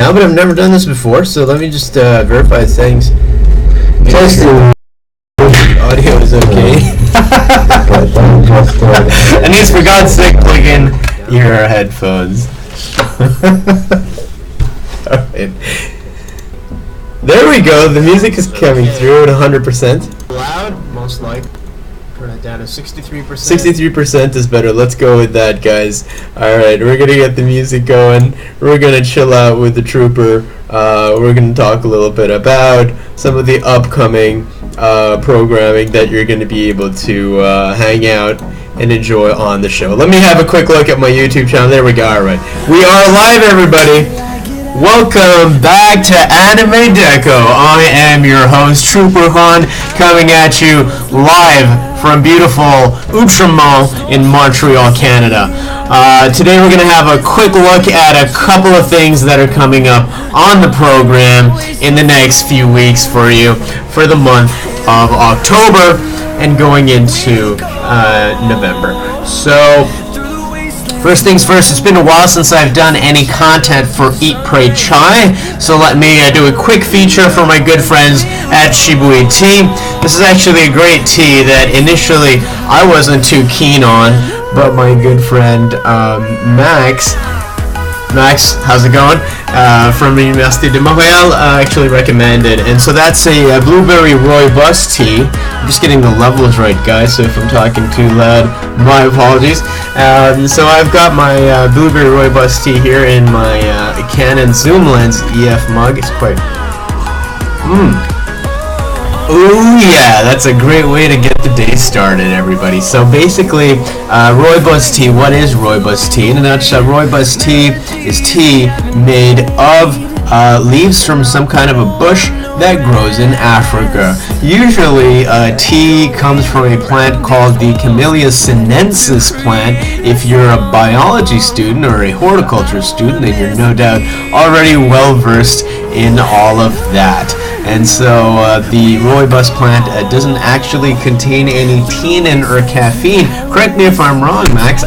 now, but I've never done this before, so let me just verify the settings. Testing. Audio is okay. And he's, for God's sake, plug in your headphones. Alright. There we go, the music is coming through at 100%. Loud, most likely. Turn it down to 63%. 63% is better. Let's go with that, guys. Alright, we're gonna get the music going. We're gonna chill out with the Trooper. We're gonna talk a little bit about some of the upcoming programming that you're gonna be able to hang out and enjoy on the show. Let me have a quick look at my YouTube channel. There we go. Alright. We are live, everybody. Welcome back to Anime Deco. I am your host, TrooperKhan, coming at you live from beautiful Outremont in Montreal, Canada. Today we're going to have a quick look at a couple of things that are coming up on the program in the next few weeks for you for the month of October and going into November. So, first things first, it's been a while since I've done any content for Eat, Pray, Chai, so let me do a quick feature for my good friends at Shibui Tea. This is actually a great tea that initially I wasn't too keen on, but my good friend Max, how's it going? From the Université de Montréal actually recommended, and so that's a blueberry rooibos tea. I'm just getting the levels right, guys, so if I'm talking too loud, my apologies. So I've got my blueberry rooibos tea here in my Canon zoom lens EF mug. It's quite oh yeah, that's a great way to get the day started, everybody. So basically, rooibos tea, what is rooibos tea? In a nutshell, rooibos tea is tea made of leaves from some kind of a bush that grows in Africa. Usually, tea comes from a plant called the Camellia sinensis plant. If you're a biology student or a horticulture student, then you're no doubt already well versed in all of that. And so the rooibos plant doesn't actually contain any theanine or caffeine. Correct me if I'm wrong, Max,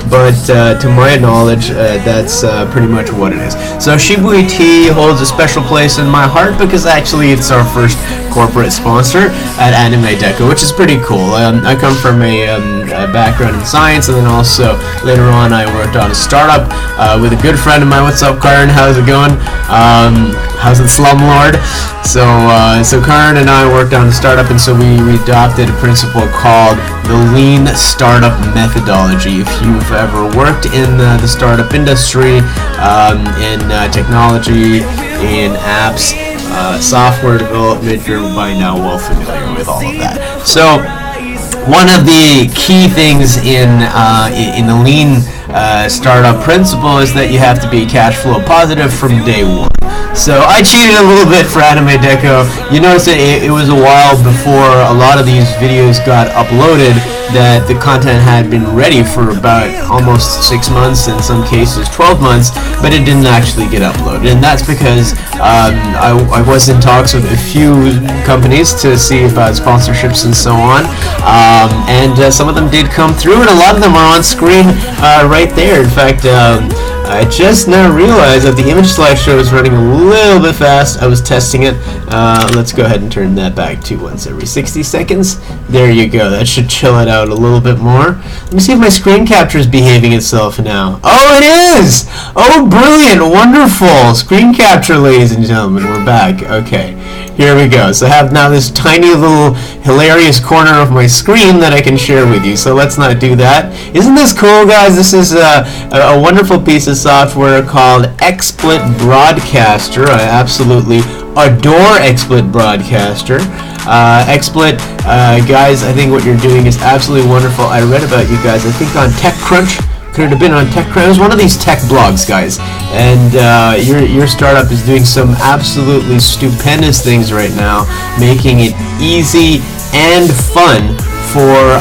but to my knowledge, that's pretty much what it is. So Shibui Tea holds a special place in my heart because actually it's our first corporate sponsor at Anime Deco, which is pretty cool. I come from a background in science, and then also later on I worked on a startup with a good friend of mine. What's up, Karan? How's it going? How's it, slumlord? So Karan and I worked on a startup, and so we adopted a principle called the lean startup methodology. If you've ever worked in the startup industry, in technology, in apps, software development, you're by now well familiar with all of that. So one of the key things in the lean startup principle is that you have to be cash flow positive from day one. So I cheated a little bit for Anime Deco. You notice that it was a while before a lot of these videos got uploaded that the content had been ready for about almost 6 months, in some cases 12 months, but it didn't actually get uploaded. And that's because I was in talks with a few companies to see about sponsorships and so on, and some of them did come through, and a lot of them are on screen right there. In fact, I just now realized that the image slideshow is running a little bit fast. I was testing it. Let's go ahead and turn that back to once every 60 seconds. There you go. That should chill it out a little bit more. Let me see if my screen capture is behaving itself now. Oh, it is! Oh, brilliant! Wonderful! Screen capture, ladies and gentlemen. We're back. Okay. Here we go. So I have now this tiny little hilarious corner of my screen that I can share with you. So let's not do that. Isn't this cool, guys? This is a wonderful piece of software called XSplit Broadcaster. I absolutely adore XSplit Broadcaster. XSplit, guys, I think what you're doing is absolutely wonderful. I read about you guys, I think on TechCrunch. Could it have been on TechCrunch? It was one of these tech blogs, guys. And your startup is doing some absolutely stupendous things right now, making it easy and fun for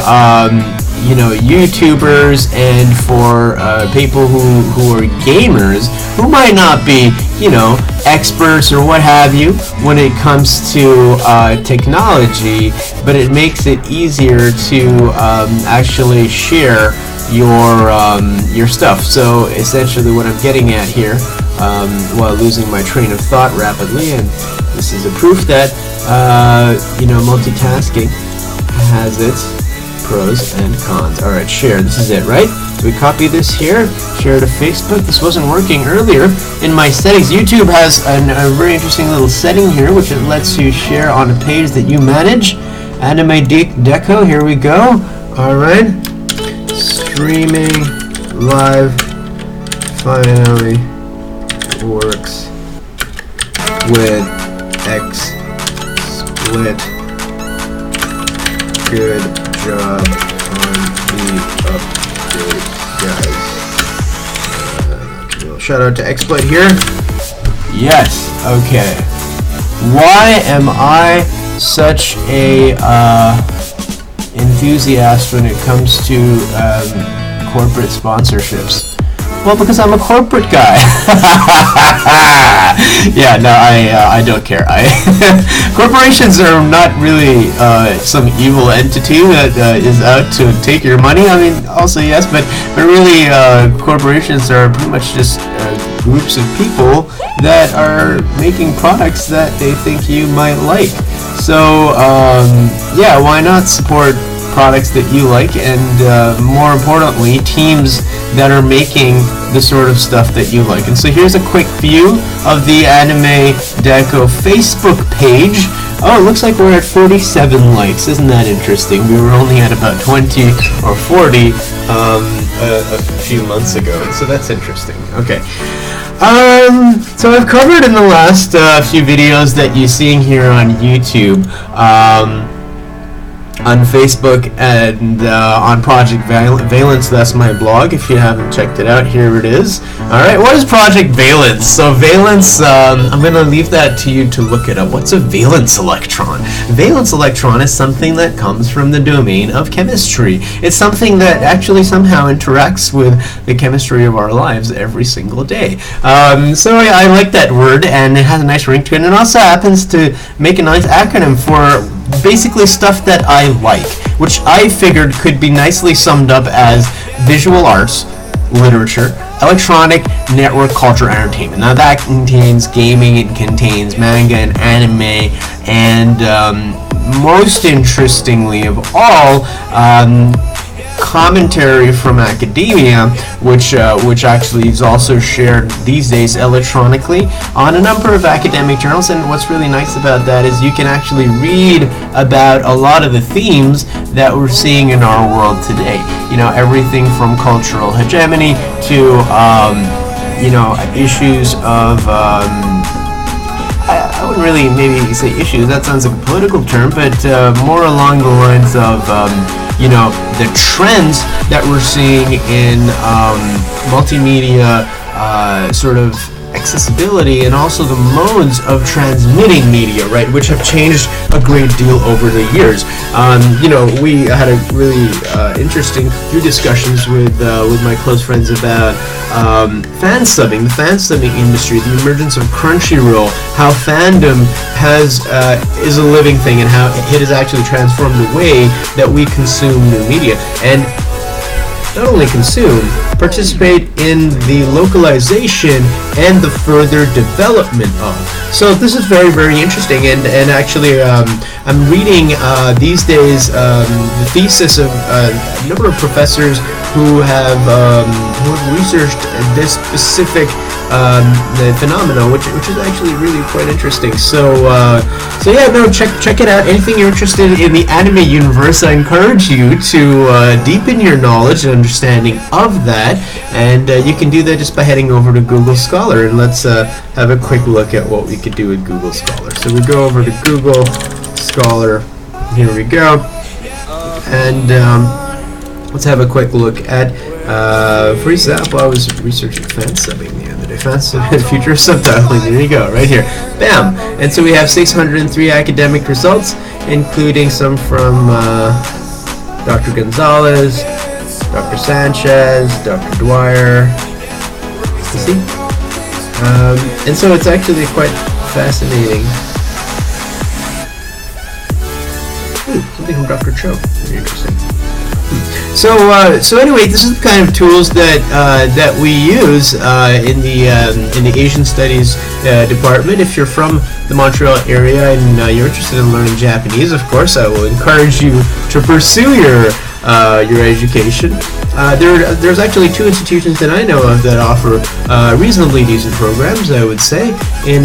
YouTubers and for people who are gamers who might not be, experts or what have you when it comes to technology, but it makes it easier to actually share your stuff. So essentially what I'm getting at here while losing my train of thought rapidly, and this is a proof that multitasking has its pros and cons. All right, share. This is it, right? So we copy this here, share to Facebook. This wasn't working earlier in my settings. YouTube has a very interesting little setting here, which it lets you share on a page that you manage. Anime Deco. Here we go. All right, streaming live finally works with XSplit. Good job on the update, guys. Shout out to XSplit here. Yes. Okay. Why am I such a enthusiast when it comes to corporate sponsorships? Well, because I'm a corporate guy. Yeah, no, I don't care. Corporations are not really some evil entity that is out to take your money. I mean, also yes, but really, corporations are pretty much just groups of people that are making products that they think you might like. So, yeah, why not support products that you like, and more importantly, teams that are making the sort of stuff that you like. And so here's a quick view of the Anime Deco Facebook page. Oh, it looks like we're at 47 likes. Isn't that interesting? We were only at about 20 or 40 a few months ago, so that's interesting. Okay. So I've covered in the last few videos that you're seeing here on YouTube, on Facebook, and on Project Valence. That's my blog. If you haven't checked it out, here it is. Alright, what is Project Valence? So Valence, I'm going to leave that to you to look it up. What's a valence electron? Valence electron is something that comes from the domain of chemistry. It's something that actually somehow interacts with the chemistry of our lives every single day. So I like that word, and it has a nice ring to it, and it also happens to make a nice acronym for basically stuff that I like, which I figured could be nicely summed up as visual arts, literature, electronic, network, culture, entertainment. Now that contains gaming, it contains manga and anime, and most interestingly of all, commentary from academia, which actually is also shared these days electronically on a number of academic journals. And what's really nice about that is you can actually read about a lot of the themes that we're seeing in our world today. You know, everything from cultural hegemony to issues of I wouldn't really maybe say issues, that sounds like a political term, but more along the lines of the trends that we're seeing in multimedia sort of accessibility, and also the modes of transmitting media, right, which have changed a great deal over the years. We had a really interesting few discussions with my close friends about fan subbing, the fan subbing industry, the emergence of Crunchyroll, how fandom is a living thing, and how it has actually transformed the way that we consume new media. And not only consume, participate in the localization and the further development of. So this is very, very interesting, and actually I'm reading these days the thesis of a number of professors who have researched this specific phenomenon, which is actually really quite interesting. So yeah, no, check it out. Anything you're interested in the anime universe, I encourage you to deepen your knowledge and understanding of that, and you can do that just by heading over to Google Scholar. And let's have a quick look at what we could do with Google Scholar. So we go over to Google Scholar. Here we go, and let's have a quick look at, for example, I was researching fan subbing the other day. Fan subbing, future subtitling. There you go, right here. Bam! And so we have 603 academic results, including some from Dr. Gonzalez, Dr. Sanchez, Dr. Dwyer. You see? And so it's actually quite fascinating. Ooh, something from Dr. Cho. Very interesting. So anyway, this is the kind of tools that we use in the Asian Studies department. If you're from the Montreal area and you're interested in learning Japanese, of course, I will encourage you to pursue your education. There's actually two institutions that I know of that offer reasonably decent programs, I would say, in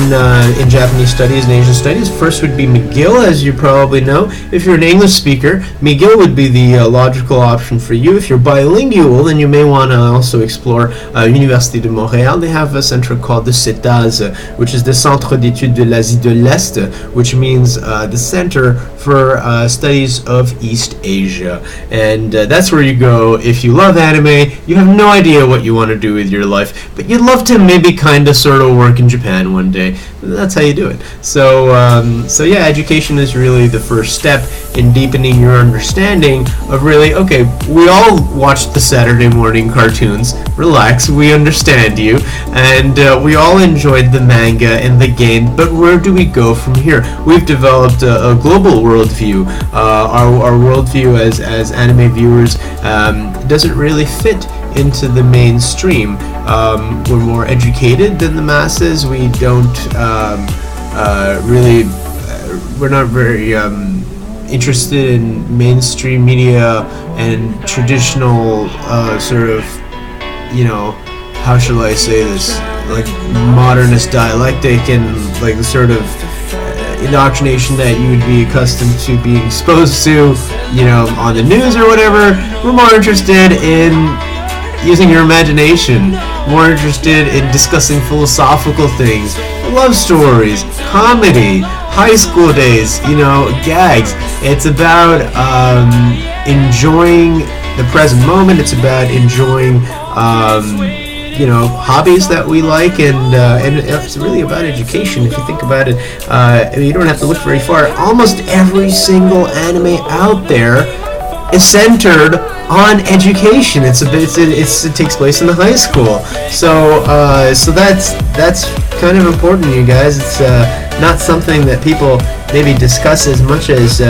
Japanese studies and Asian studies. First would be McGill, as you probably know. If you're an English speaker, McGill would be the logical option for you. If you're bilingual, then you may want to also explore Université de Montréal. They have a center called the CETAS, which is the Centre d'études de l'Asie de l'Est, which means the Center for Studies of East Asia. And that's where you go if you love anime, you have no idea what you want to do with your life, but you'd love to maybe kind of sort of work in Japan one day. That's how you do it. So yeah, education is really the first step in deepening your understanding of really, okay, we all watch the Saturday morning cartoons. Relax, we understand you. And we all enjoyed the manga and the game, but where do we go from here? We've developed a global worldview. Our worldview as anime viewers doesn't really fit into the mainstream. We're more educated than the masses. We don't really, we're not very interested in mainstream media and traditional sort of, how shall I say this, like modernist dialectic and like the sort of indoctrination that you would be accustomed to being exposed to, on the news or whatever. We're more interested in using your imagination, more interested in discussing philosophical things, love stories, comedy, high school days, gags. It's about enjoying the present moment. It's about enjoying hobbies that we like, and it's really about education. If you think about it, you don't have to look very far. Almost every single anime out there is centered on education. It takes place in the high school. So that's kind of important, you guys. It's not something that people maybe discuss as much as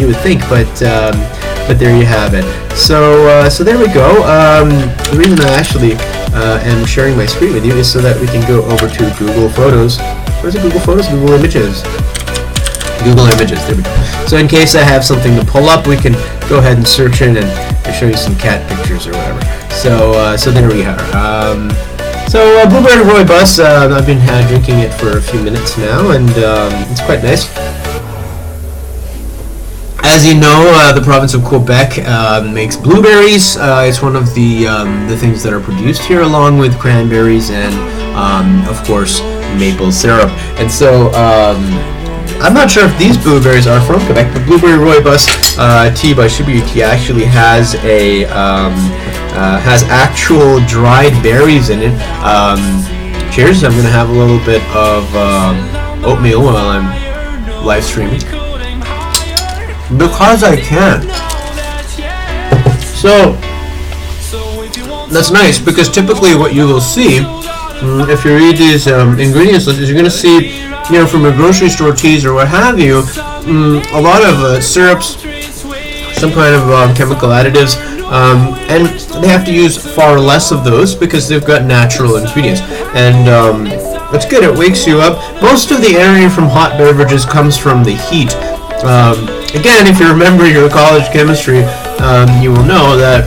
you would think, but there you have it. So there we go. The reason I actually am sharing my screen with you is so that we can go over to Google Photos. Where's it? Google Photos? Google Images. Google Images. There we go. So in case I have something to pull up, we can go ahead and search it and show you some cat pictures or whatever. So there we are. Blueberry Rooibos, I've been drinking it for a few minutes now, and it's quite nice. As you know, the province of Quebec makes blueberries. It's one of the things that are produced here, along with cranberries and, of course, maple syrup. And so, I'm not sure if these blueberries are from Quebec, but Blueberry Rooibos tea by Shibuya Tea actually has has actual dried berries in it. Cheers! I'm gonna have a little bit of oatmeal while I'm live streaming because I can. So that's nice, because typically what you will see if you read these ingredients list is you're gonna see, from a grocery store teas or what have you, a lot of syrups, some kind of chemical additives, and they have to use far less of those because they've got natural ingredients. And it's good, it wakes you up. Most of the energy from hot beverages comes from the heat. Again, if you remember your college chemistry, you will know that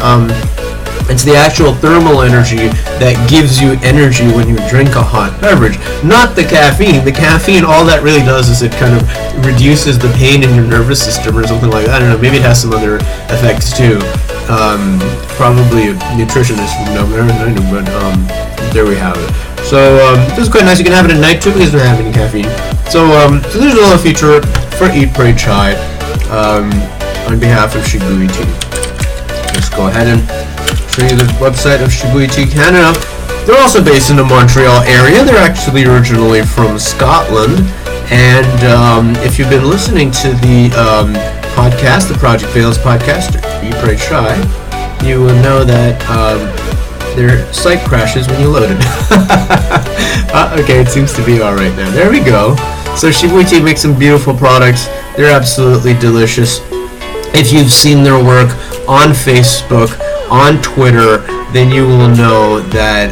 it's the actual thermal energy that gives you energy when you drink a hot beverage, not the caffeine. The caffeine, all that really does is it kind of reduces the pain in your nervous system or something like that. I don't know, maybe it has some other effects too. Probably a nutritionist would know better than I do, but there we have it. So this is quite nice. You can have it at night too because it doesn't have any caffeine. So there's another feature for Eat, Pray, Chai on behalf of Shibuya Tea. Let's go ahead and show you the website of Shibuya Tea Canada. They're also based in the Montreal area. They're actually originally from Scotland. And if you've been listening to the podcast, the Project Fails podcast, Eat, Pray, Try, you will know that their site crashes when you load it. Okay, it seems to be alright now. There we go. So Shibuya Tea makes some beautiful products. They're absolutely delicious. if you've seen their work on Facebook, on Twitter, then you will know that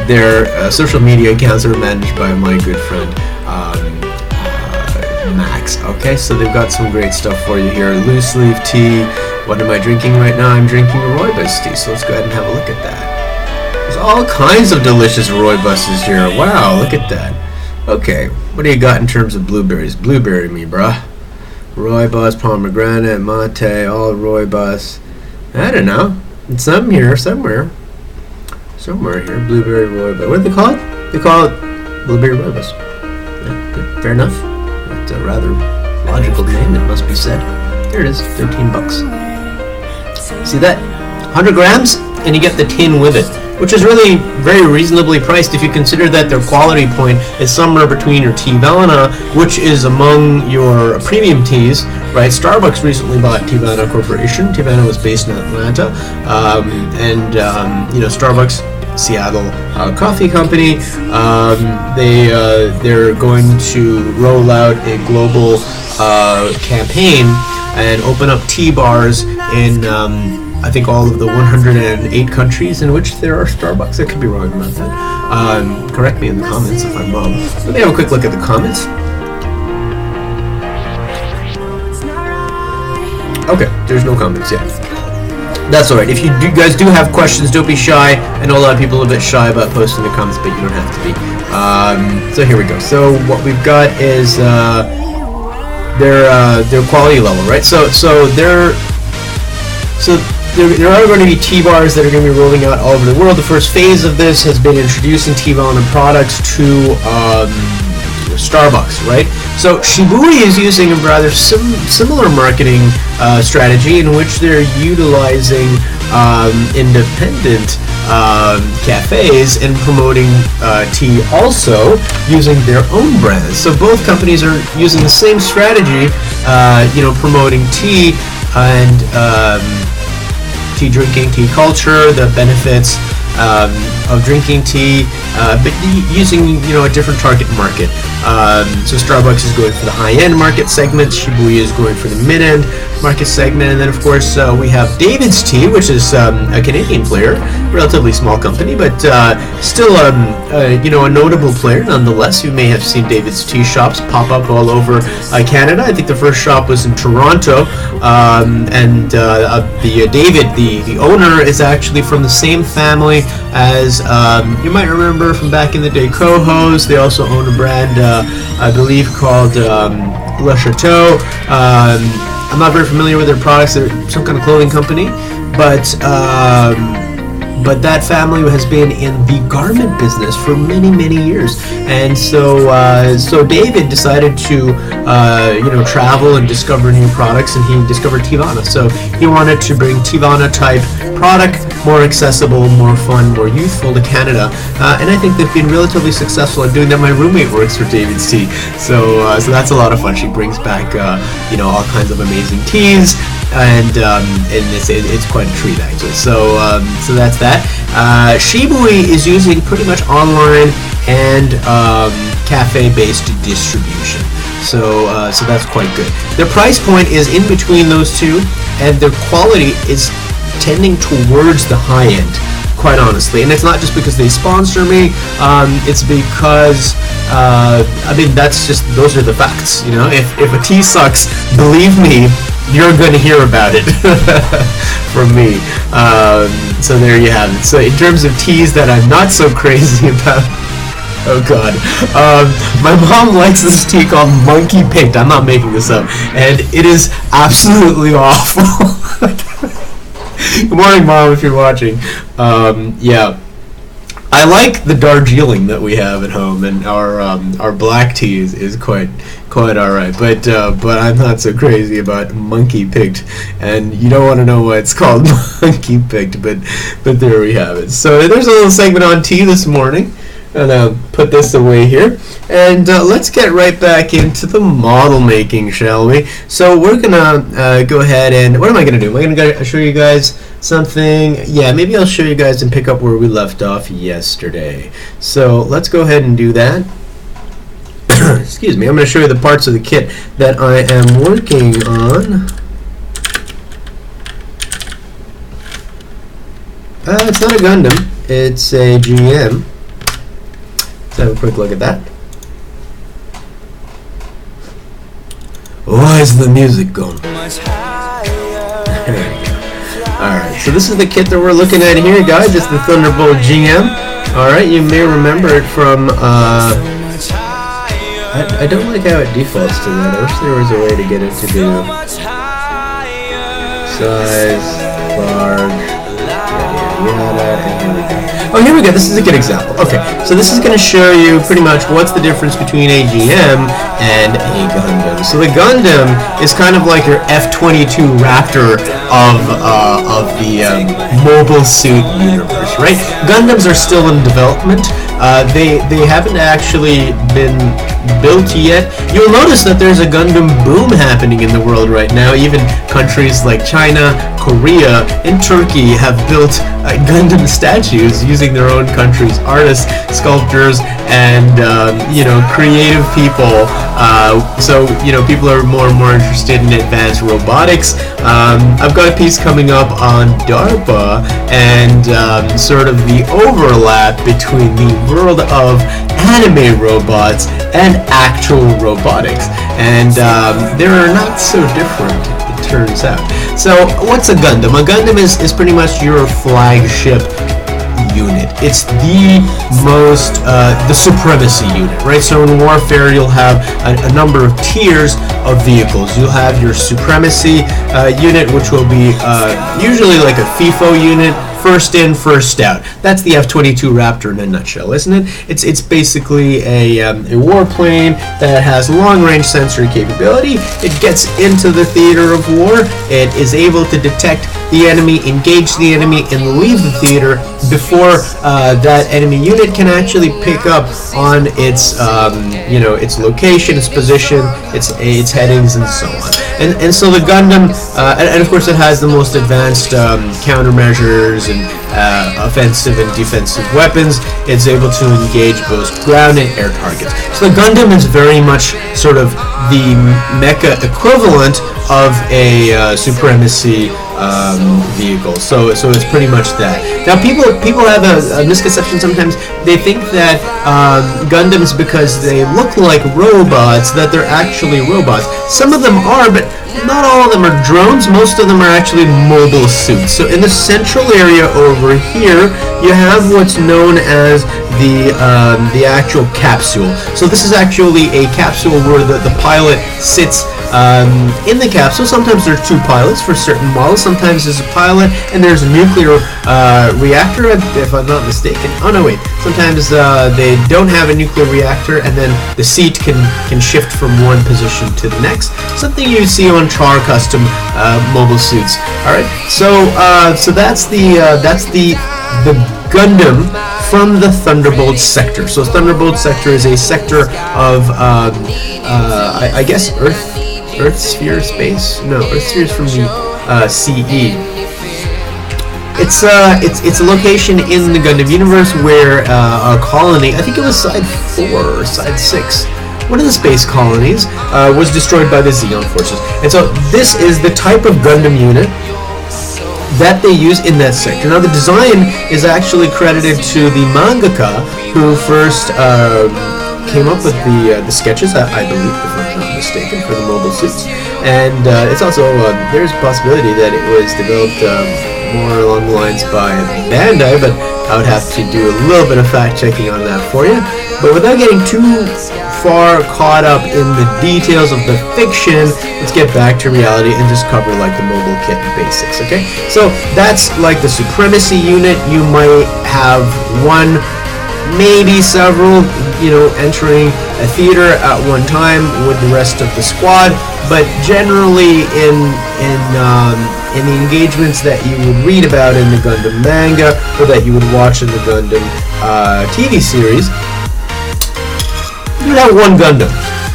their social media accounts are managed by my good friend Max. Okay, so they've got some great stuff for you here. Loose leaf tea. What am I drinking right now? I'm drinking rooibos tea, so let's go ahead and have a look at that. There's all kinds of delicious rooibos here. Wow, look at that. Okay, what do you got in terms of blueberries? Blueberry me, bruh. Rooibos, pomegranate, mate, all rooibos. I don't know. It's some here, somewhere here. Blueberry rooibos. What do they call it? They call it blueberry rooibos. Yeah, good. Fair enough. That's a rather logical name, it must be said. There it is, 13 bucks. See that? 100 grams, and you get the tin with it, which is really very reasonably priced if you consider that their quality point is somewhere between your Tivana, which is among your premium teas, right? Starbucks recently bought Tivana Corporation. Tivana was based in Atlanta, Starbucks, Seattle coffee company. They're going to roll out a global campaign and open up tea bars in I think all of the 108 countries in which there are Starbucks. I could be wrong about that. Correct me in the comments if I'm wrong. Let me have a quick look at the comments. Okay, there's no comments yet. That's alright. If you guys do have questions, don't be shy. I know a lot of people are a bit shy about posting the comments, but you don't have to be. So here we go. So what we've got is their quality level, right? So there are going to be tea bars that are going to be rolling out all over the world. The first phase of this has been introducing Tivana products to Starbucks, right? So Shibui is using a rather similar marketing strategy in which they're utilizing independent cafes and promoting tea also using their own brands. So both companies are using the same strategy, promoting tea and tea drinking, tea culture, the benefits of drinking tea, but using a different target market. So Starbucks is going for the high-end market segment, Shibuya is going for the mid-end market segment, and then of course we have David's Tea, which is a Canadian player, relatively small company, but still a notable player nonetheless. You may have seen David's Tea shops pop up all over Canada. I think the first shop was in Toronto, and David, the owner, is actually from the same family as you might remember from back in the day, Coho's. They also own a brand, I believe, called Le Chateau. I'm not very familiar with their products. They're some kind of clothing company, but that family has been in the garment business for many, many years, and so David decided to travel and discover new products, and he discovered Tivana. So he wanted to bring Tivana type product, more accessible, more fun, more youthful to Canada, and I think they've been relatively successful in doing that. My roommate works for David's Tea, so that's a lot of fun. She brings back all kinds of amazing teas, and it's quite a treat actually. So that's that. Shibui is using pretty much online and cafe-based distribution. So that's quite good. Their price point is in between those two, and their quality is tending towards the high end, quite honestly. And it's not just because they sponsor me, it's because those are the facts. If a tea sucks, believe me, you're going to hear about it from me. So there you have it. So in terms of teas that I'm not so crazy about, oh god, my mom likes this tea called Monkey Picked. I'm not making this up, and it is absolutely awful. Good morning, Mom, if you're watching. Yeah, I like the Darjeeling that we have at home, and our black tea is quite alright. But I'm not so crazy about Monkey Picked, and you don't want to know why it's called Monkey Picked. But there we have it. So there's a little segment on tea this morning. And I'll put this away here, and let's get right back into the model making, shall we? So we're gonna go ahead and what am I gonna do? Am I gonna show you guys something? Yeah, maybe I'll show you guys and pick up where we left off yesterday. So let's go ahead and do that. Excuse me. I'm gonna show you the parts of the kit that I am working on. It's not a Gundam. It's a GM. Let's have a quick look at that. Why is the music going? Alright, so this is the kit that we're looking at here, guys. It's the Thunderbolt GM. Alright, you may remember it from, I don't like how it defaults to that. I wish there was a way to get it to do size, large, yada, and here we go. Oh, here we go. This is a good example. Okay, so this is going to show you pretty much what's the difference between a GM and a Gundam. So the Gundam is kind of like your F-22 Raptor of the mobile suit universe, right? Gundams are still in development. They haven't actually been built yet. You'll notice that there's a Gundam boom happening in the world right now. Even countries like China, Korea, and Turkey have built Gundam statues using their own country's artists, sculptors, and creative people. So people are more and more interested in advanced robotics. I've got a piece coming up on DARPA and sort of the overlap between the world of anime robots and actual robotics, and they are not so different, it turns out. So what's a Gundam? A Gundam is pretty much your flagship unit. It's the most, the supremacy unit, right? So in warfare, you'll have a number of tiers of vehicles. You'll have your supremacy unit, which will be usually like a FIFO unit, first in, first out. That's the F-22 Raptor in a nutshell, isn't it? It's basically a warplane that has long-range sensory capability. It gets into the theater of war. It is able to detect the enemy, engage the enemy, and leave the theater before that enemy unit can actually pick up on its its location, its position, its headings, and so on. And so the Gundam, and of course it has the most advanced countermeasures and offensive and defensive weapons. It's able to engage both ground and air targets. So the Gundam is very much sort of the mecha equivalent of a supremacy vehicle. So it's pretty much that. Now people have a misconception sometimes. They think that Gundams, because they look like robots, that they're actually robots. Some of them are, but not all of them are drones. Most of them are actually mobile suits. So in the central area over here, you have what's known as the actual capsule. So this is actually a capsule where the pilot sits in the capsule. Sometimes there are two pilots for certain models. Sometimes there's a pilot and there's a nuclear reactor, if I'm not mistaken. Oh no, wait. Sometimes they don't have a nuclear reactor, and then the seat can shift from one position to the next. Something you see on Char custom mobile suits. All right. So that's the Gundam from the Thunderbolt sector. So Thunderbolt sector is a sector of I guess Earth sphere space? No, Earth sphere is from the CE. It's a location in the Gundam universe where a colony, I think it was Side 4 or Side 6, one of the space colonies, was destroyed by the Xeon forces. And so this is the type of Gundam unit that they use in that sector. Now the design is actually credited to the mangaka who first came up with the sketches, I believe, if I'm not mistaken, for the mobile suits. And it's also, there's a possibility that it was developed more along the lines by Bandai, but I would have to do a little bit of fact checking on that for you. But without getting too far caught up in the details of the fiction, let's get back to reality and just cover like the mobile kit basics, okay? So that's like the supremacy unit. You might have one, maybe several, entering a theater at one time with the rest of the squad, but generally in the engagements that you would read about in the Gundam manga or that you would watch in the Gundam TV series, you would have one Gundam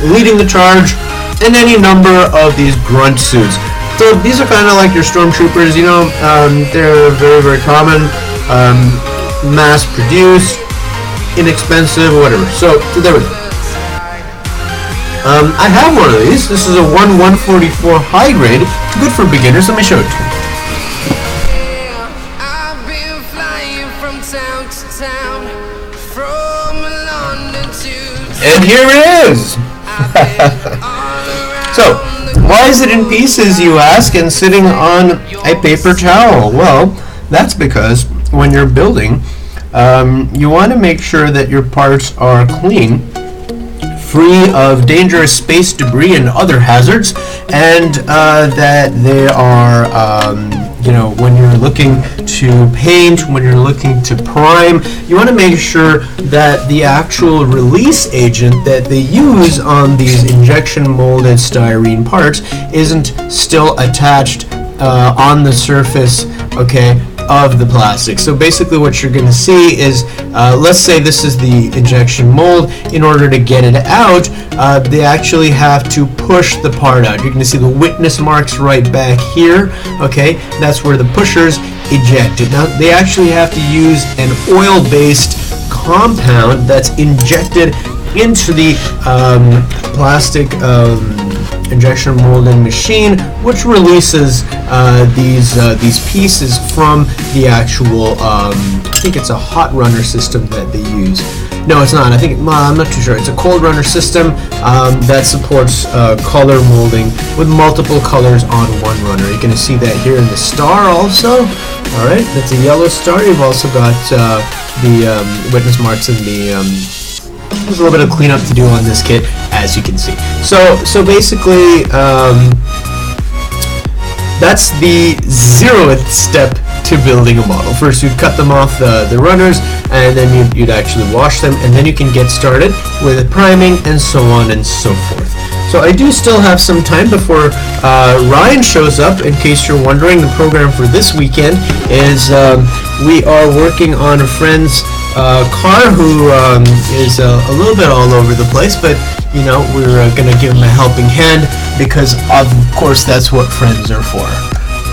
leading the charge and any number of these grunt suits. So these are kind of like your stormtroopers, they're very, very common, mass-produced, inexpensive, whatever. So there we go. I have one of these. This is a 1/144 high grade, good for beginners. Let me show it to you. And here it is. So, why is it in pieces, you ask, and sitting on a paper towel? Well, that's because when you're building, you want to make sure that your parts are clean, free of dangerous space debris and other hazards, and that they are, when you're looking to paint, when you're looking to prime, you want to make sure that the actual release agent that they use on these injection molded styrene parts isn't still attached on the surface, okay, of the plastic. So basically what you're going to see is, let's say this is the injection mold. In order to get it out, they actually have to push the part out. You're going to see the witness marks right back here, okay? That's where the pushers eject it. Now, they actually have to use an oil-based compound that's injected into the plastic injection molding machine, which releases these pieces from the actual, I think it's a hot runner system that they use. No, it's not. I think, I'm not too sure. It's a cold runner system that supports color molding with multiple colors on one runner. You're going to see that here in the star also. All right, that's a yellow star. You've also got the witness marks in the there's a little bit of cleanup to do on this kit, as you can see. So basically, that's the 0th step to building a model. First, you'd cut them off the runners, and then you'd actually wash them, and then you can get started with priming and so on and so forth. So I do still have some time before Ryan shows up. In case you're wondering, the program for this weekend is we are working on a friend's car who is a little bit all over the place, but you know, we're going to give him a helping hand because of course that's what friends are for.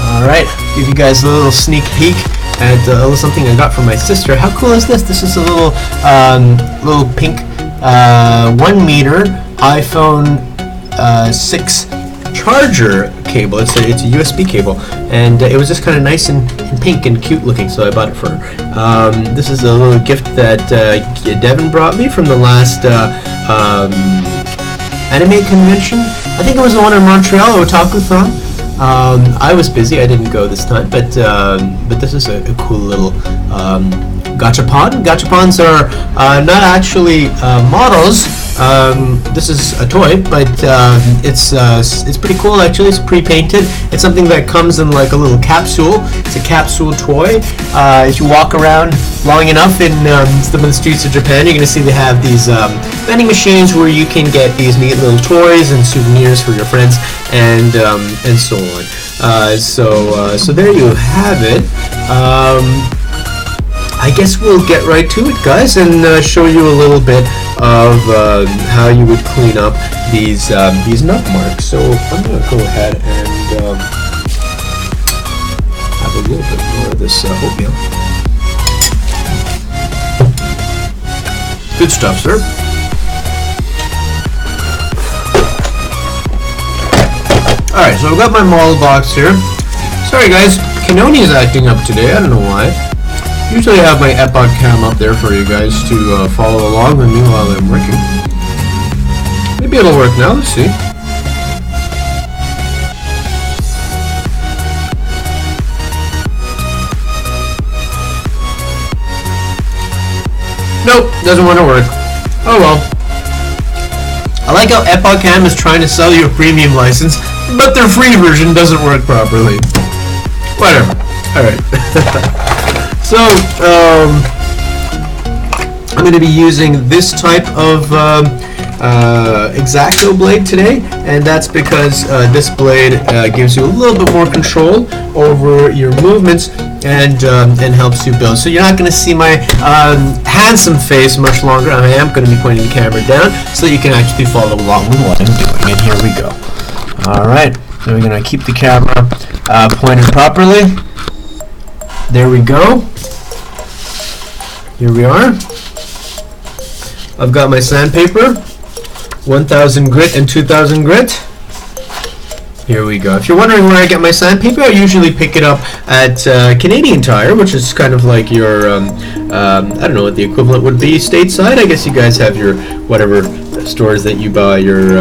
Alright, give you guys a little sneak peek at a little something I got from my sister. How cool is this? This is a little pink 1 meter iPhone 6 charger cable. It's a USB cable, and it was just kind of nice and pink and cute looking, so I bought it for her. This is a little gift that Devin brought me from the last anime convention. I think it was the one in Montreal, Otaku-thon. I was busy, I didn't go this time, but this is a cool little gachapon. Gachapons are not actually models. This is a toy, but it's pretty cool actually. It's pre-painted. It's something that comes in like a little capsule. It's a capsule toy. If you walk around long enough in some of the streets of Japan, you're going to see they have these vending machines where you can get these neat little toys and souvenirs for your friends and so on. So there you have it. I guess we'll get right to it, guys, and show you a little bit of how you would clean up these nut marks. So I'm going to go ahead and have a little bit more of this oatmeal. Good stuff, sir. Alright, so I've got my model box here. Sorry guys, Canoni's acting up today, I don't know why. Usually I have my Epoch Cam up there for you guys to follow along with me while I'm working. Maybe it'll work now, let's see. Nope, doesn't want to work. Oh well. I like how Epoch Cam is trying to sell you a premium license, but their free version doesn't work properly. Whatever. Alright. So, I'm going to be using this type of X-Acto blade today, and that's because this blade gives you a little bit more control over your movements and helps you build. So you're not going to see my handsome face much longer. I am going to be pointing the camera down so you can actually follow along with what I'm doing. And here we go. Alright, so we're going to keep the camera pointed properly. There we go. Here we are. I've got my sandpaper, 1000 grit and 2000 grit. Here we go. If you're wondering where I get my sandpaper, I usually pick it up at Canadian Tire, which is kind of like your, I don't know what the equivalent would be stateside. I guess you guys have your whatever stores that you buy your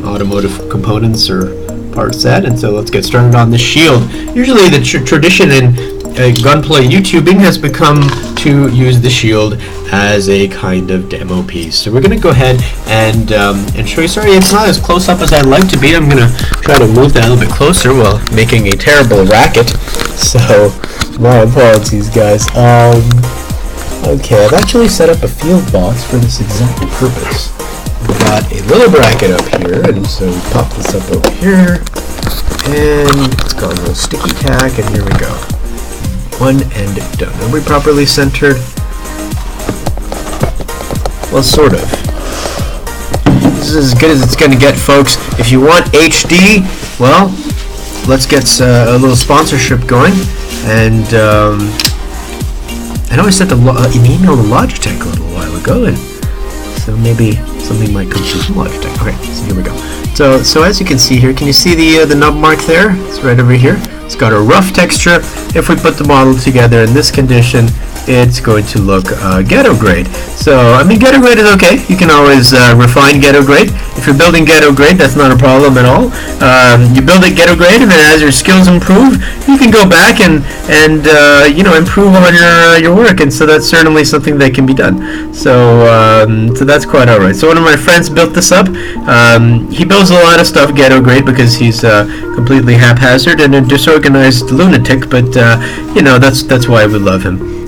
automotive components or parts at. And so let's get started on the shield. Usually the tradition in gunplay YouTubing has become to use the shield as a kind of demo piece. So we're going to go ahead and show you. Sorry, it's not as close up as I'd like to be. I'm going to try to move that a little bit closer while making a terrible racket. So my apologies, guys. Okay, I've actually set up a field box for this exact purpose. We've got a little bracket up here, and so we pop this up over here, and it's got a little sticky tack, and here we go. One end done. Are we properly centered? Well, sort of. This is as good as it's going to get, folks. If you want HD, well, let's get a little sponsorship going. And I know I sent an email to Logitech a little while ago, and so maybe something might come through from Logitech. Okay, so here we go. So as you can see here, can you see the nub mark there? It's right over here. It's got a rough texture. If we put the model together in this condition, it's going to look ghetto grade. So, I mean, ghetto grade is okay. You can always refine ghetto grade. If you're building ghetto grade, that's not a problem at all. You build it ghetto grade, and then as your skills improve, you can go back and you know, improve on your work. And so that's certainly something that can be done. So, so that's quite all right. So one of my friends built this up. He builds a lot of stuff ghetto grade because he's completely haphazard and a disorganized lunatic. But you know, that's why we love him.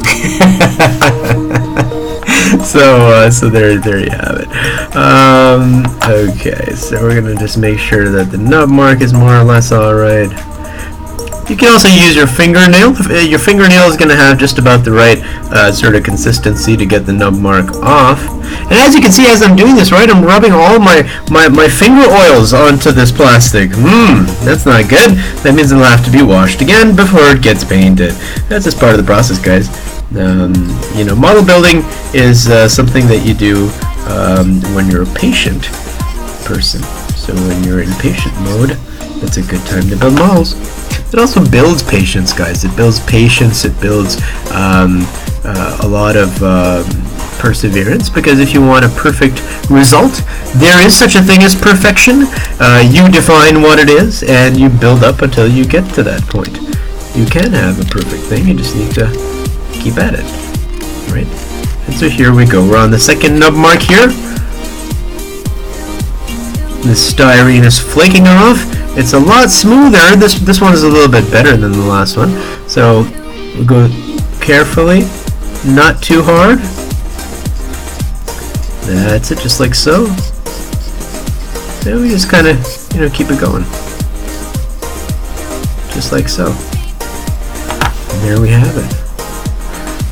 So there you have it. Okay, so we're gonna just make sure that the nub mark is more or less all right. You can also use your fingernail. Your fingernail is gonna have just about the right sort of consistency to get the nub mark off. And as you can see, as I'm doing this, right, I'm rubbing all my finger oils onto this plastic. That's not good. That means it'll have to be washed again before it gets painted. That's just part of the process, guys. You know, model building is something that you do when you're a patient person. So when you're in patient mode, that's a good time to build models. It also builds patience, guys. It builds patience. It builds a lot of perseverance, because if you want a perfect result, there is such a thing as perfection. You define what it is, and you build up until you get to that point. You can have a perfect thing. You just need to keep at it, right? And so here we go. We're on the second nub mark here. The styrene is flaking off. It's a lot smoother. This one is a little bit better than the last one. So we'll go carefully, not too hard. That's it, just like so. And we just kind of, you know, keep it going, just like so. And there we have it.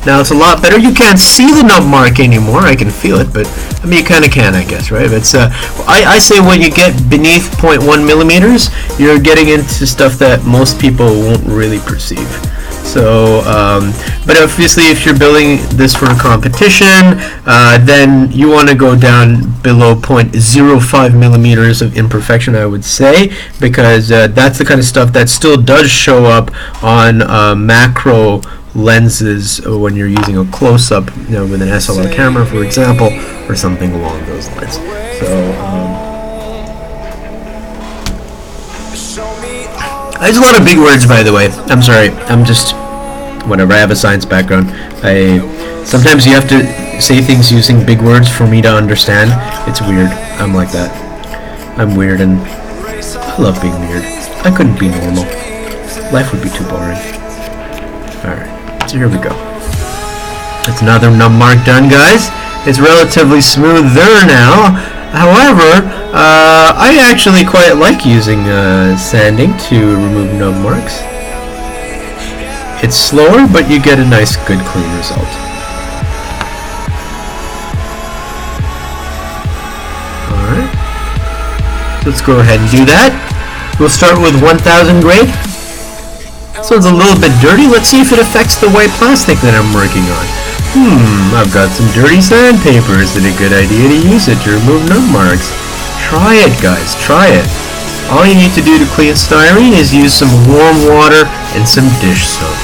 Now it's a lot better. You can't see the nub mark anymore. I can feel it, but I mean, you kind of can, I guess, right? It's I say when you get beneath 0.1 millimeters, you're getting into stuff that most people won't really perceive. So, but obviously, if you're building this for a competition, then you want to go down below 0.05 millimeters of imperfection, I would say, because that's the kind of stuff that still does show up on macro lenses when you're using a close-up, you know, with an SLR camera, for example, or something along those lines. So, there's a lot of big words, by the way. I'm sorry. I'm just whatever. I have a science background. Sometimes you have to say things using big words for me to understand. It's weird. I'm like that. I'm weird, and I love being weird. I couldn't be normal. Life would be too boring. All right. So here we go. That's another nub mark done, guys. It's relatively smoother now. However, I actually quite like using sanding to remove nub marks. It's slower, but you get a nice, good, clean result. Alright. So let's go ahead and do that. We'll start with 1000 grade. This one's a little bit dirty. Let's see if it affects the white plastic that I'm working on. I've got some dirty sandpaper. Is it a good idea to use it to remove nub marks? Try it, guys. Try it. All you need to do to clean styrene is use some warm water and some dish soap.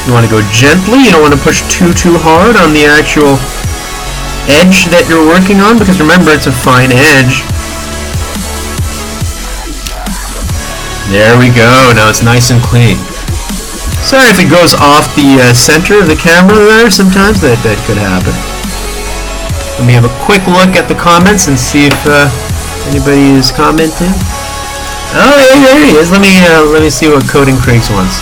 You want to go gently. You don't want to push too hard on the actual edge that you're working on, because remember, it's a fine edge. There we go. Now it's nice and clean. Sorry if it goes off the center of the camera there. Sometimes that could happen. Let me have a quick look at the comments and see if anybody is commenting. Oh, there he is. Let me see what Coding Craigs wants.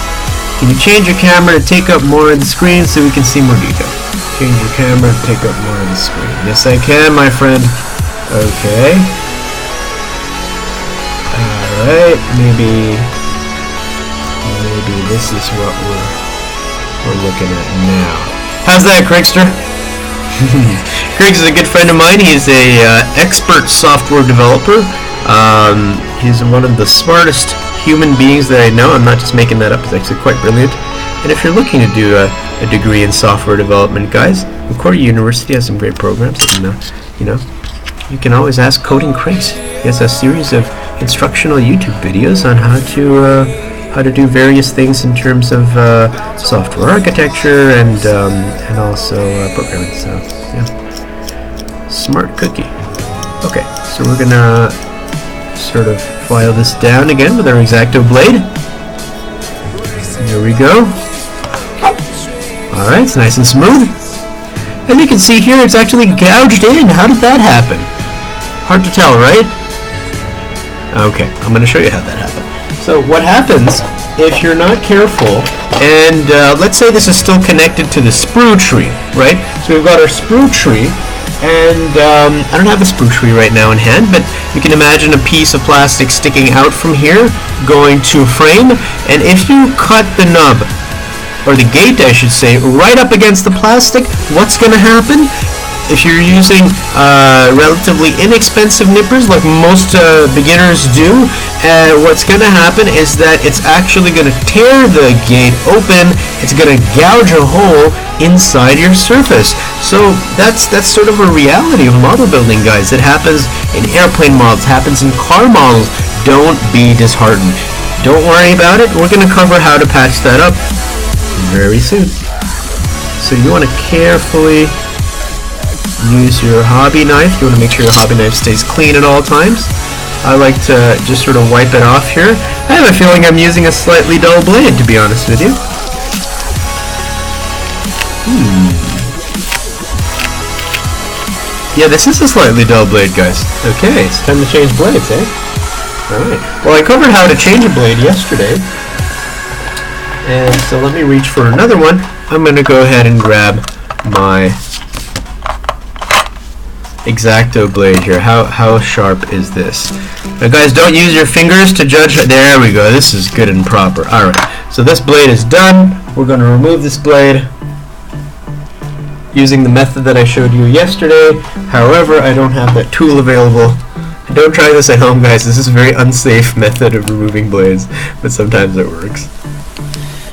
Can you change your camera to take up more of the screen so we can see more detail? Change your camera to take up more of the screen. Yes, I can, my friend. Okay. Alright, maybe this is what we're looking at now. How's that, Craigster? Craig is a good friend of mine. He's a expert software developer. He's one of the smartest human beings that I know. I'm not just making that up. He's actually quite brilliant. And if you're looking to do a degree in software development, guys, Macquarie University has some great programs. And, you can always ask Coding Craigs. He has a series of instructional YouTube videos on how to do various things in terms of software architecture and also programming. So yeah, smart cookie. Okay, so we're gonna sort of file this down again with our X-Acto blade. There we go. Alright, it's nice and smooth. And you can see here it's actually gouged in. How did that happen? Hard to tell, right? Okay, I'm going to show you how that happened. So what happens if you're not careful, and let's say this is still connected to the sprue tree, right? So we've got our sprue tree, and I don't have a sprue tree right now in hand, but you can imagine a piece of plastic sticking out from here, going to a frame, and if you cut the nub, or the gate I should say, right up against the plastic, what's going to happen? If you're using relatively inexpensive nippers like most beginners do, what's going to happen is that it's actually going to tear the gate open. It's going to gouge a hole inside your surface. So that's sort of a reality of model building, guys. It happens in airplane models, happens in car models. Don't be disheartened. Don't worry about it. We're going to cover how to patch that up very soon. So you want to carefully use your hobby knife. You want to make sure your hobby knife stays clean at all times. I like to just sort of wipe it off here. I have a feeling I'm using a slightly dull blade, to be honest with you. Yeah, this is a slightly dull blade, guys. Okay, it's time to change blades, eh? Alright. Well, I covered how to change a blade yesterday. And so let me reach for another one. I'm going to go ahead and grab my X-Acto blade here. How sharp is this? Now guys, don't use your fingers to judge. There we go. This is good and proper. Alright, so this blade is done. We're going to remove this blade using the method that I showed you yesterday. However, I don't have that tool available. Don't try this at home, guys. This is a very unsafe method of removing blades, but sometimes it works.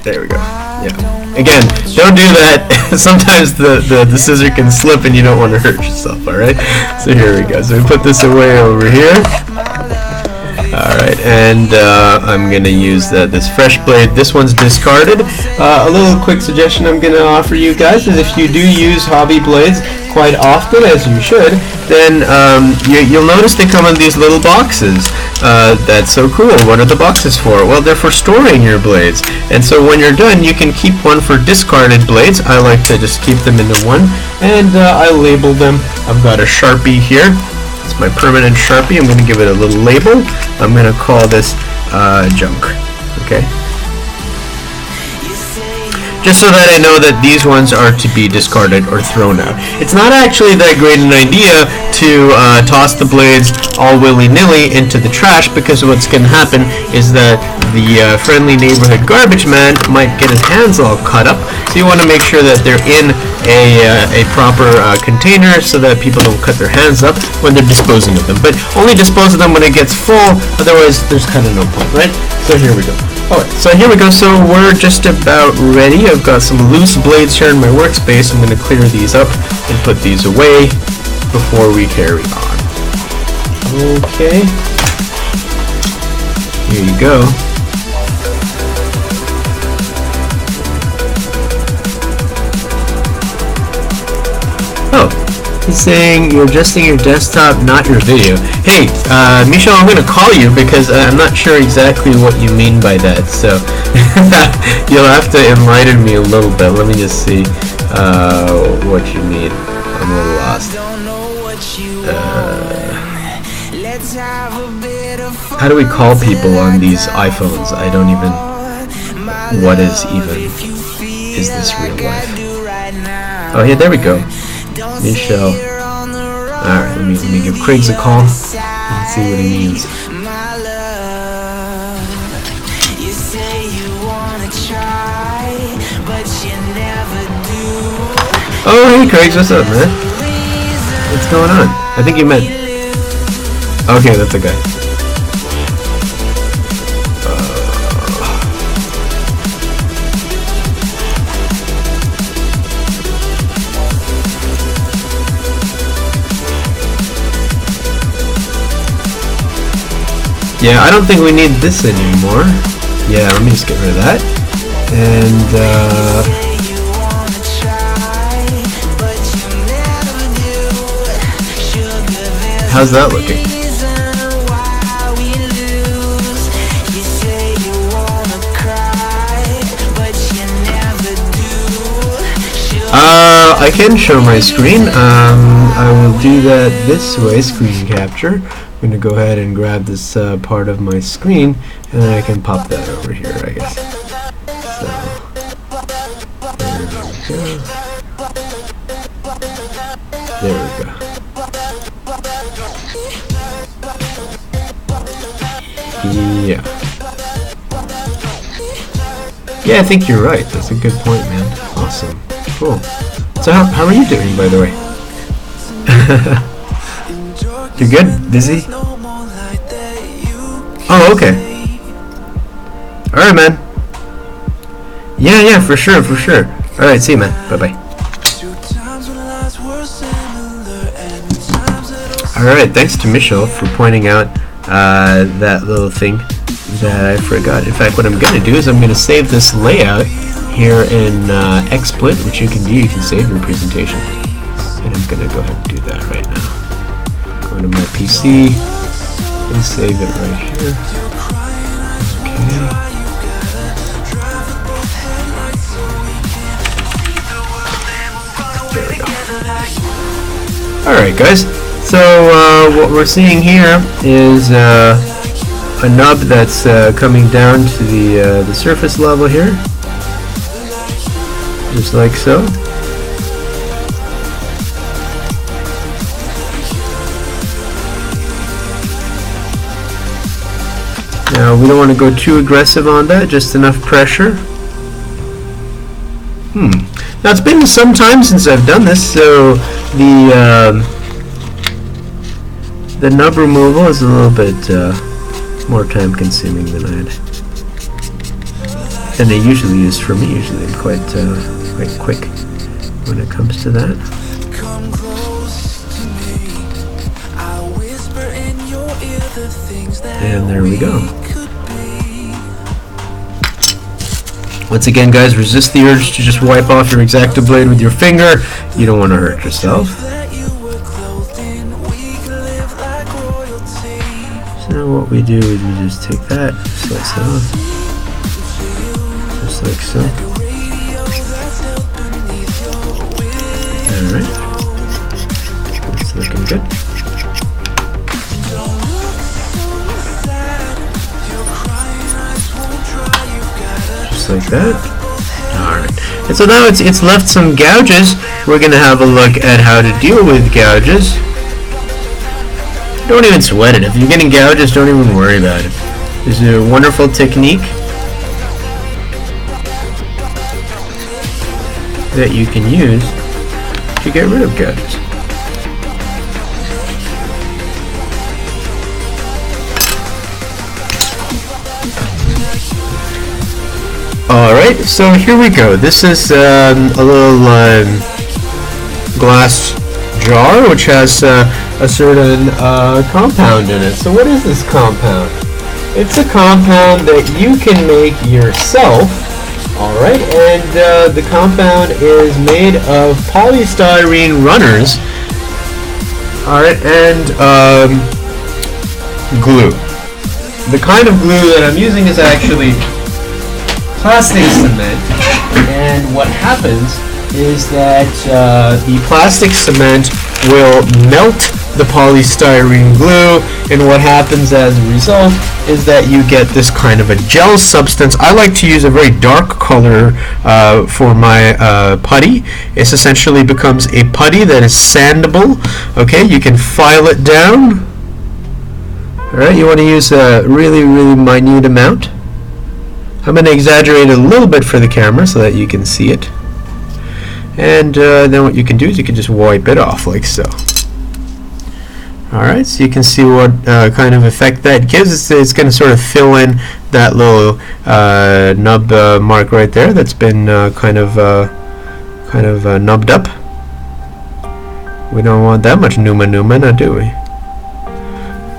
There we go. Yeah. Again, don't do that. Sometimes the scissor can slip and you don't want to hurt yourself, alright? So here we go. So we put this away over here. Alright, and I'm going to use this fresh blade. This one's discarded. A little quick suggestion I'm going to offer you guys is if you do use hobby blades quite often, as you should, then you'll notice they come in these little boxes. That's so cool. What are the boxes for? Well, they're for storing your blades. And so when you're done, you can keep one for discarded blades. I like to just keep them into one, and I label them. I've got a Sharpie here. It's my permanent Sharpie. I'm going to give it a little label. I'm going to call this junk. Okay? Just so that I know that these ones are to be discarded or thrown out. It's not actually that great an idea to toss the blades all willy-nilly into the trash, because what's going to happen is that the friendly neighborhood garbage man might get his hands all cut up. So you want to make sure that they're in a proper container so that people don't cut their hands up when they're disposing of them. But only dispose of them when it gets full, otherwise there's kind of no point, right? So here we go. Alright, so here we go. So we're just about ready. I've got some loose blades here in my workspace. I'm going to clear these up and put these away before we carry on. Okay. Here you go. Oh, he's saying you're adjusting your desktop, not your video. Hey, Michel, I'm going to call you because I'm not sure exactly what you mean by that. So you'll have to enlighten me a little bit. Let me just see what you mean. I'm a little lost. How do we call people on these iPhones? I don't even... What is this real life? Oh, yeah, there we go. Michel. Alright, let me give Craigs a call and see what he means. Oh, hey Craigs, what's up, man? What's going on? I think you meant... Okay, that's a guy. Yeah, I don't think we need this anymore. Yeah, let me just get rid of that. And, how's that looking? I can show my screen. I will do that this way, screen capture. I'm going to go ahead and grab this part of my screen, and then I can pop that over here, I guess. So, there we go. Yeah. Yeah, I think you're right. That's a good point, man. Awesome. Cool. So how are you doing, by the way? You're good? Busy? Oh, okay. Alright, man. Yeah, for sure. Alright, see you, man. Bye-bye. Alright, thanks to Michel for pointing out that little thing that I forgot. In fact, what I'm going to do is I'm going to save this layout here in XSplit, which you can do. You can save your presentation. And I'm going to go ahead and do that right now. Go to my PC and save it right here. Okay. There we go. Alright guys, so what we're seeing here is a nub that's coming down to the surface level here. Just like so. Now we don't want to go too aggressive on that, just enough pressure. Now it's been some time since I've done this, so the nub removal is a little bit more time consuming than it usually is for me. Usually I'm quite quick when it comes to that. And there we go. Once again, guys, resist the urge to just wipe off your X-Acto blade with your finger. You don't want to hurt yourself. So what we do is we just take that, slice it off, just like so. Alright, that's looking good. Just like that. Alright, and so now it's left some gouges. We're going to have a look at how to deal with gouges. Don't even sweat it. If you're getting gouges, don't even worry about it. This is a wonderful technique that you can use to get rid of gouges. Alright, so here we go. This is a little glass jar which has a certain compound in it. So what is this compound? It's a compound that you can make yourself. Alright, and the compound is made of polystyrene runners. Alright, and glue. The kind of glue that I'm using is actually plastic cement, and what happens is that the plastic cement will melt the polystyrene glue, and what happens as a result is that you get this kind of a gel substance. I like to use a very dark color for my putty. It essentially becomes a putty that is sandable. Okay, you can file it down. Alright, you want to use a really minute amount. I'm going to exaggerate a little bit for the camera so that you can see it. And then what you can do is you can just wipe it off like so. Alright, so you can see what kind of effect that gives. It's going to sort of fill in that little nub mark right there that's been kind of nubbed up. We don't want that much numa now, do we?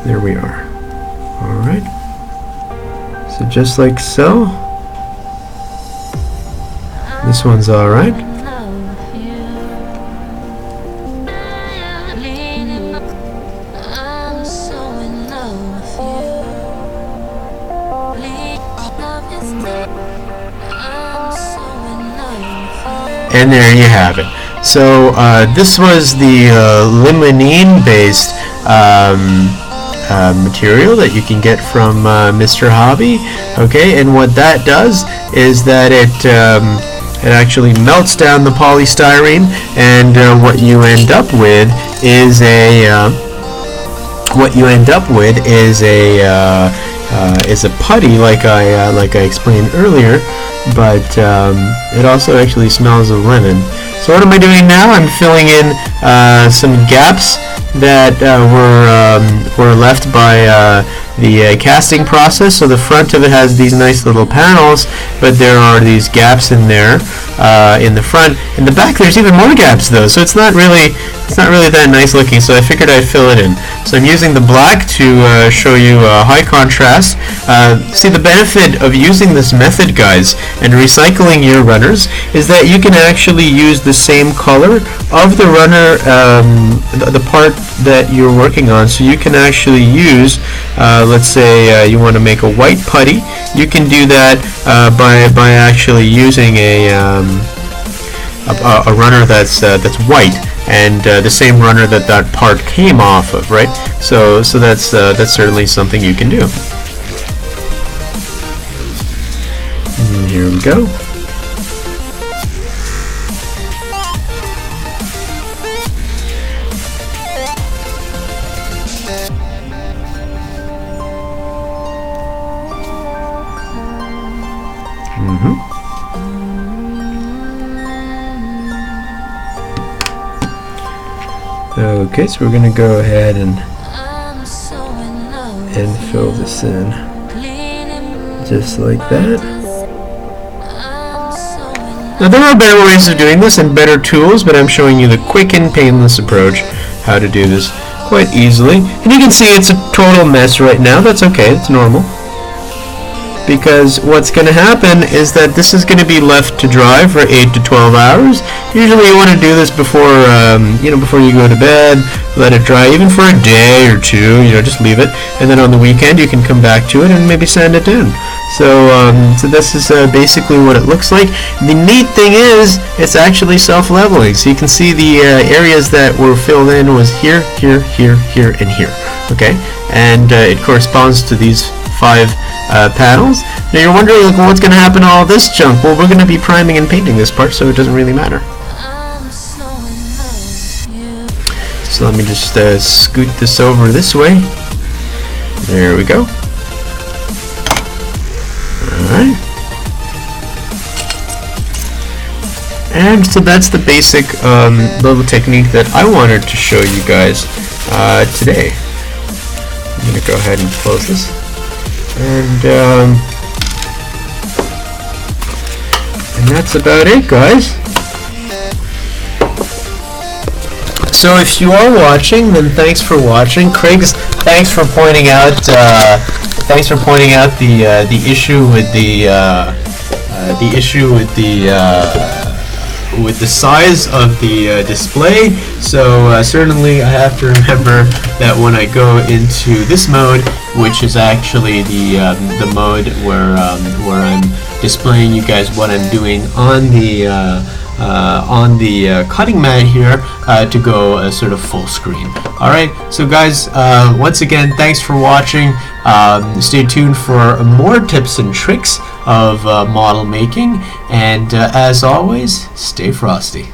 There we are. Alright. So just like so. This one's alright. And there you have it. So this was the limonene based material that you can get from Mr. Hobby. Okay, and what that does is that it actually melts down the polystyrene, and what you end up with is a putty, like I explained earlier, but it also actually smells of lemon. So what am I doing now? I'm filling in some gaps that were left by the casting process. So the front of it has these nice little panels, but there are these gaps in there in the front. In the back, there's even more gaps though. So it's not really that nice looking. So I figured I'd fill it in. So I'm using the black to show you high contrast. See, the benefit of using this method, guys, and recycling your runners is that you can actually use the same color of the runner, the part that you're working on. So you can actually use, let's say you want to make a white putty. You can do that by actually using a runner that's white, and the same runner that part came off of, right? So that's certainly something you can do. And here we go. Okay, so we're going to go ahead and fill this in just like that. Now there are better ways of doing this and better tools, but I'm showing you the quick and painless approach how to do this quite easily. And you can see it's a total mess right now. That's okay, it's normal. Because what's going to happen is that this is going to be left to dry for 8 to 12 hours. Usually you want to do this before before you go to bed. Let it dry even for a day or two. Just leave it, and then on the weekend you can come back to it and maybe sand it down. So this is basically what it looks like. The neat thing is it's actually self-leveling. So you can see the areas that were filled in was here, here, here, here, and here. Okay, and it corresponds to these 5 panels. Now you're wondering, like, well, what's going to happen to all this junk? Well, we're going to be priming and painting this part, so it doesn't really matter. So let me just scoot this over this way. There we go. Alright. And so that's the basic little technique that I wanted to show you guys today. I'm going to go ahead and close this. And that's about it, guys. So if you are watching, then thanks for watching. Craig's, thanks for pointing out the issue with with the size of the display. So certainly I have to remember that when I go into this mode, which is actually the mode where I'm displaying you guys what I'm doing on the cutting mat here, to go sort of full screen. Alright, so guys, once again, thanks for watching. Stay tuned for more tips and tricks of model making, and as always, stay frosty.